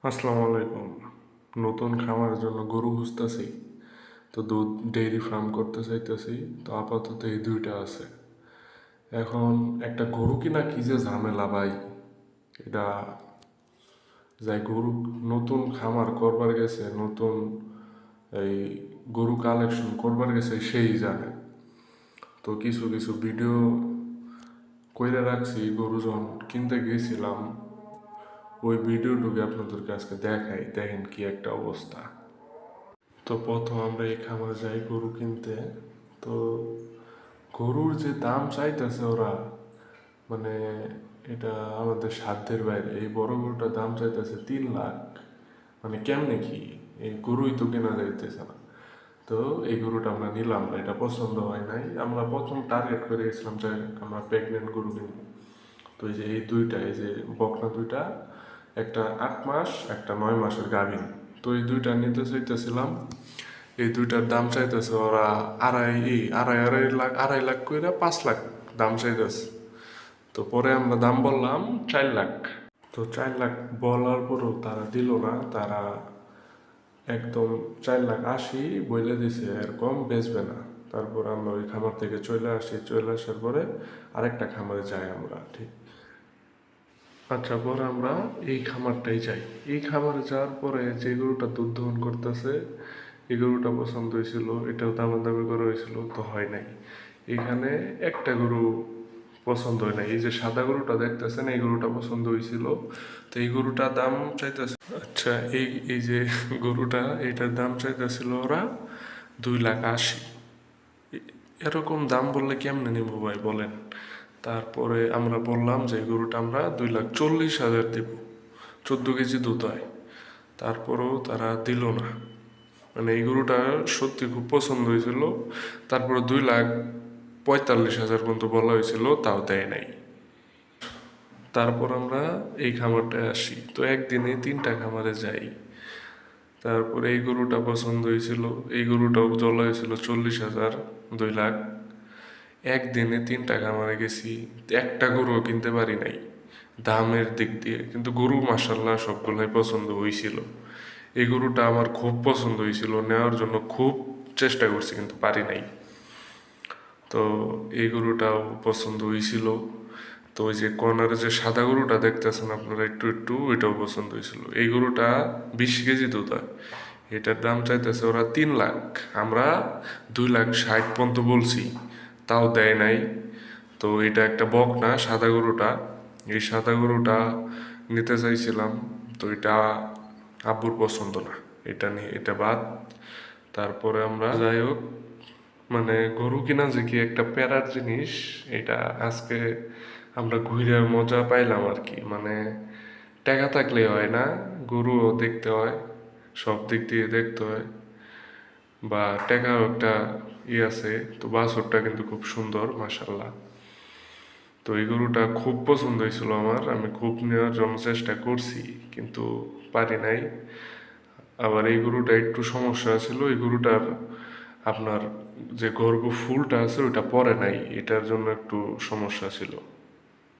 আসসালামু আলাইকুম। নতুন খামারের জন্য গরু খুঁজতেছি। তো দুধ ডেইরি ফার্ম করতে চাইতেছি। তো আপাতত এই দুইটা আছে। এখন একটা গরু কিনা কি যে ঝামেলা ভাই। এটা যাই গরু নতুন খামার করবার গেছে, নতুন এই গরু কালেকশন করবার গেছে সেই জানে। তো কিছু কিছু ভিডিও কইরে রাখছি গরু যখন কিনতে গেছিলাম, ওই ভিডিওটুকু আপনাদেরকে আজকে দেখাই, দেখেন কি একটা অবস্থা। তো প্রথম আমরা এই খামারে যাই গরু কিনতে। তো গরুর যে দাম চাইতেছে ওরা, মানে এটা আমাদের সাধ্যের বাইরে। এই বড় গরুটার দাম চাইতেছে 3 লাখ। মানে কেমনে কি, এই গরুই তো কেনা যাইতেছে না। তো এই গরুটা আমরা নিলাম না, এটা পছন্দ হয় নাই। আমরা প্রথম টার্গেট করে গেছিলাম যে আমরা প্রেগনেন্ট গরু কিনবো। তো এই যে এই দুইটা, এই যে বকনা দুইটা, একটা 8 মাস, একটা 9 মাসের গাভীন। তো এই দুইটা নিতে চাইতেছিলাম। এই দুইটার দাম চাইতেছে ওরা আড়াই লাখ কইরা 5 লাখ দাম চাইতেছে। তো পরে আমরা দাম বললাম 4 লাখ। তো 4 লাখ বলার পরও তারা দিল না। তারা একদম 4,80,000 বলে দিছে, এরকম বেচবে না। তারপর আমরা ওই খামার থেকে চলে আসি। চলে আসার পরে আরেকটা খামারে যাই আমরা, ঠিক। আচ্ছা, পরে আমরা এই খামারটাই যাই। এই খামারে যাওয়ার পরে যে গরুটা দুধ দহন করতেছে, এই গরুটা পছন্দ হয়েছিল। এটাও দামাদামি করা হয়েছিল, তো হয় নাই। এখানে একটা গরু পছন্দ হয় নাই। এই যে সাদা গরুটা দেখতেছেন, এই গরুটা পছন্দ হয়েছিল। তো এই গরুটার দাম চাইতেছে, আচ্ছা, এই এই যে গরুটা, এটার দাম চাইতেছিল ওরা 2,80,000। এরকম দাম বললে কেমনে নিব ভাই বলেন। তারপরে আমরা বললাম যে গরুটা আমরা 2,40,000 দিব, 14 কেজি দুধ হয়। তারপরেও তারা দিল না। মানে এই গরুটা সত্যি খুব পছন্দ হয়েছিল। তারপরে 2,45,000 পর্যন্ত বলা হয়েছিল, তাও দেয় নাই। তারপর আমরা এই খামারটায় আসি। তো একদিনে 3টা খামারে যাই। তারপরে এই গরুটা পছন্দ হয়েছিল। এই গরুটাও বলা হয়েছিল 40,000, 2 লাখ। একদিনে 3টা খামারে গেছি, একটা গরুও কিনতে পারি নাই দামের দিক দিয়ে। কিন্তু গরু মাসাল্লাহ সবগুলাই পছন্দ হয়েছিল। এই গরুটা আমার খুব পছন্দ হয়েছিল, নেওয়ার জন্য খুব চেষ্টা করছি কিন্তু পারি নাই। তো এই গরুটাও পছন্দ হয়েছিল। তো ওই যে কর্নারে যে সাদা গরুটা দেখতেছেন আপনারা একটু একটু, ওইটাও পছন্দ হয়েছিল। এই গরুটা 20 কেজি দুধ হয়। এটার দাম চাইতেছে ওরা 3 লাখ। আমরা 2,60,000 পর্যন্ত বলছি, তাও দেয় নাই। তো এটা একটা বকনা সাদা গরুটা। এই সাদা গরুটা নিতে চাইছিলাম। তো এটা আব্বুর পছন্দ না, এটা নিয়ে এটা বাদ। তারপরে আমরা যাই হোক, মানে গরু কিনা যে কি একটা প্যারার জিনিস, এটা আজকে আমরা ঘুরে মজা পাইলাম আর কি। মানে টাকা থাকলে হয় না, গরুও দেখতে হয়, সব দিক দিয়ে দেখতে হয়। বা টাকাও একটা আছে। তো বাছুরটা কিন্তু খুব সুন্দর মাশাল্লাহ। তো এই গরুটা খুব পছন্দ হয়েছিল আমার, আমি খুব নেওয়ার জন্য চেষ্টা করছি, কিন্তু পারি নাই। আবার এই গরুটা একটু সমস্যা ছিল। এই গরুটার আপনার যে গর্ভ ফুলটা আছে ওইটা পরে নাই, এটার জন্য একটু সমস্যা ছিল।